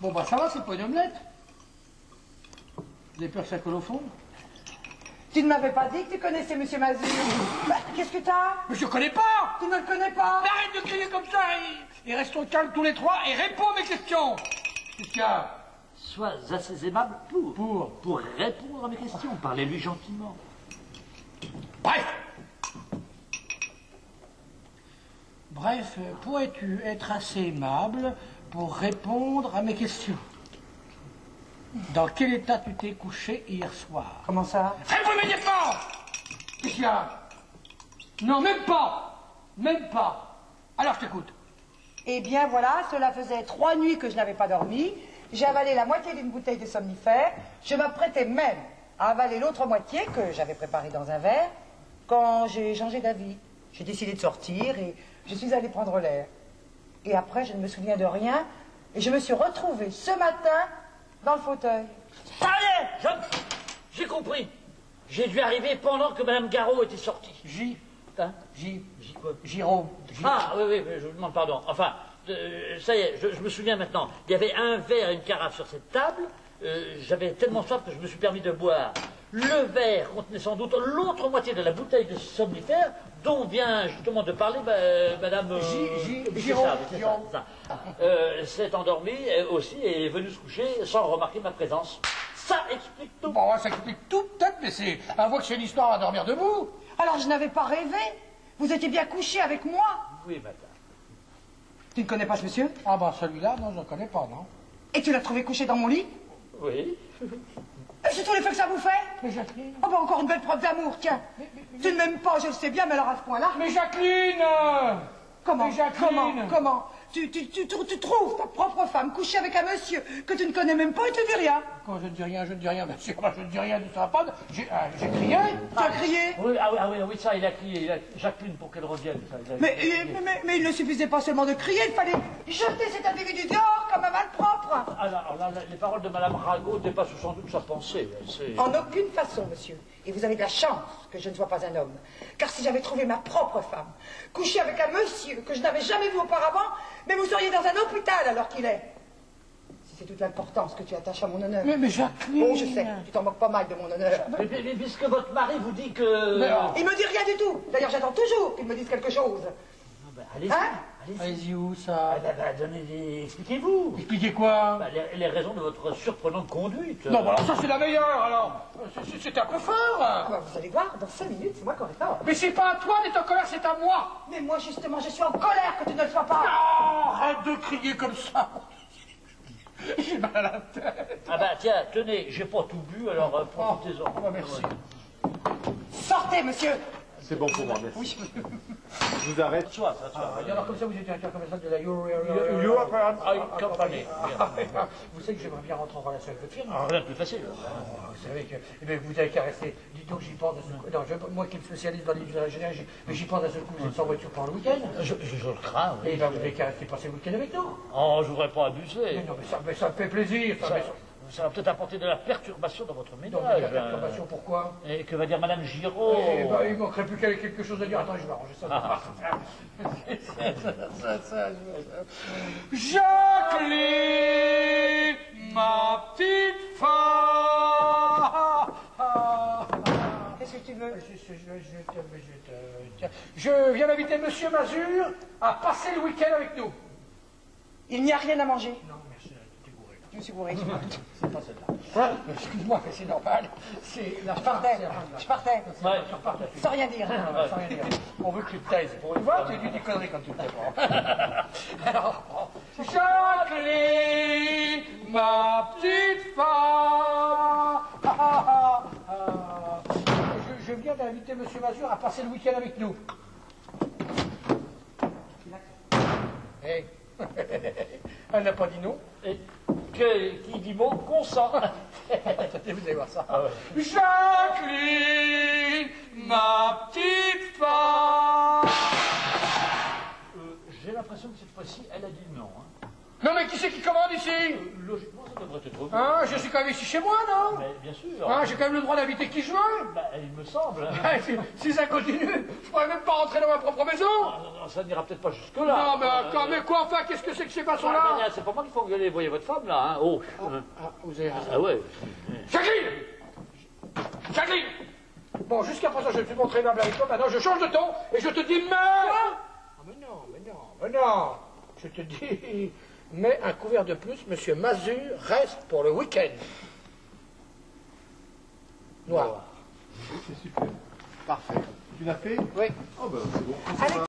Bon, bah ça va, c'est pas une omelette. Vous avez peur que ça colle au fond? Tu ne m'avais pas dit que tu connaissais Monsieur Mazur. Bah, qu'est-ce que t'as? Mais je connais pas! Tu ne le connais pas? Mais arrête de crier comme ça et restons calmes tous les trois et réponds à mes questions. Qu'est-ce qu'il y a? Sois assez aimable pour répondre à mes questions. Parlez-lui gentiment. Bref, pourrais-tu être assez aimable pour répondre à mes questions? Dans quel état tu t'es couché hier soir? Comment ça? Réponds immédiatement! Qu'est-ce qu'il y a? Non, même pas! Même pas! Alors, je t'écoute. Eh bien voilà, cela faisait 3 nuits que je n'avais pas dormi. J'ai avalé la moitié d'une bouteille de somnifère. Je m'apprêtais même à avaler l'autre moitié que j'avais préparée dans un verre quand j'ai changé d'avis. J'ai décidé de sortir et je suis allée prendre l'air. Et après, je ne me souviens de rien et je me suis retrouvée ce matin dans le fauteuil. Ça y est, j'ai compris. J'ai dû arriver pendant que Madame Garot était sortie. Hein? Giraud. Ah, oui, je vous demande pardon. Enfin, ça y est, je me souviens maintenant. Il y avait un verre et une carafe sur cette table. J'avais tellement soif que je me suis permis de boire. Le verre contenait sans doute l'autre moitié de la bouteille de somnifère dont vient justement de parler Madame Giraud. s'est endormie aussi et est venue se coucher sans remarquer ma présence. Ça explique tout. Bon, ça explique tout, peut-être, mais c'est à voir que c'est une histoire à dormir debout. Alors je n'avais pas rêvé. Vous étiez bien couché avec moi. Oui, madame. Tu ne connais pas ce monsieur? Ah bah celui-là, non, je ne connais pas, non. Et tu l'as trouvé couché dans mon lit? Oui. Et c'est tous les faits que ça vous fait? Mais Jacqueline... Oh bah encore une belle preuve d'amour, tiens. Tu ne m'aimes pas, je le sais bien, mais alors à ce point-là... Mais Jacqueline! Comment? Mais Jacqueline! Comment? Tu trouves ta propre femme couchée avec un monsieur que tu ne connais même pas et tu dis rien? Quand je ne dis rien, bien sûr, je ne dis rien, ça va pas. J'ai crié. Tu as crié? Oui, oui, ça, il a crié. Jacqueline, pour qu'elle revienne. Ça, mais il ne suffisait pas seulement de crier, il fallait jeter cet individu dehors comme un malpropre. Alors là, les paroles de Madame Ragot dépassent sans doute sa pensée. En aucune façon, monsieur. Et vous avez de la chance que je ne sois pas un homme. Car si j'avais trouvé ma propre femme, couchée avec un monsieur que je n'avais jamais vu auparavant, mais vous seriez dans un hôpital alors qu'il est. Si c'est toute l'importance que tu attaches à mon honneur. Mais Jacqueline... Oh, je sais, tu t'en moques pas mal de mon honneur. Mais puisque votre mari vous dit que... Il me dit rien du tout. D'ailleurs, j'attends toujours qu'il me dise quelque chose. Allez-y. Hein? Allez-y où, ça? Expliquez-vous. Expliquez quoi? Les raisons de votre surprenante conduite. Non, voilà, ça c'est la meilleure, alors. C'est un peu fort. Vous allez voir, dans 5 minutes, c'est moi qui aurai tort. Mais c'est pas à toi d'être en colère, c'est à moi. Mais moi, justement, je suis en colère que tu ne le sois pas. Oh, arrête de crier comme ça. J'ai mal à la tête. Ah bah tiens, tenez, j'ai pas tout bu, alors profitez-en. Oh, bah, merci. Sortez, monsieur. C'est bon pour moi, merci. Oui. Je vous arrête. Alors comme ça, vous êtes directeur commercial de la European Company. Vous savez que j'aimerais bien rentrer en relation avec votre firme. Rien de plus facile. Vous savez que vous avez qu'à rester. Dites donc, j'y pense. Non, moi qui me spécialise dans l'ingénierie, mais j'y pense à ce coup, vous êtes sans voiture pour le week-end. Je le crains, oui. Et ben, vous avez qu'à rester passer le week-end avec nous. Oh, je voudrais pas abuser. Mais non, mais ça me fait plaisir. Ça va peut-être apporter de la perturbation dans votre ménage. Donc, de la perturbation, pourquoi? Et que va dire Madame Giraud? Eh ben, il manquerait plus qu'elle ait quelque chose à dire. Attends, je vais arranger ça. Jacqueline, ma petite femme. Qu'est-ce que tu veux? Je viens d'inviter Monsieur Mazur à passer le week-end avec nous. Il n'y a rien à manger. Non, merci, t'es gouré. Je me suis bourré. C'est pas celle-là. Excuse-moi, mais c'est normal. C'est la Je partais. Je partais. Ouais. Sans rien dire. Sans rien dire. On veut que tu te taises. Pour une fois, tu dis des conneries quand tu te prends. Alors, Jacqueline, ma petite femme. Je viens d'inviter Monsieur Mazur à passer le week-end avec nous. Hey. Elle n'a pas dit non. Et qui dit mot consent. Vous allez voir ça. Ah ouais. Jacqueline, ma petite femme. J'ai l'impression que cette fois-ci, elle a dit non. Hein. Non mais qui c'est qui commande ici? Logiquement, ça devrait être bien. Hein, je suis quand même ici chez moi, non? Mais bien sûr. Hein, j'ai quand même le droit d'inviter qui je veux. Bah, il me semble. Si ça continue, je pourrais même pas rentrer dans ma propre maison. Ah, non, ça n'ira peut-être pas jusque-là. Non, mais quoi, enfin, qu'est-ce que c'est que ces façons-là? C'est pas moi qu'il faut engueuler, voyez votre femme là, hein. Oh. Vous avez raison. Ah ouais. Jacqueline! Jacqueline! Bon, jusqu'à présent, je suis montré aimable avec toi, maintenant je change de ton et je te dis meurs! Mais non! Je te dis, mets un couvert de plus, monsieur Mazur reste pour le week-end. Noir. C'est super. Parfait. Tu l'as fait? Oui. Oh, bah, c'est bon. Allez.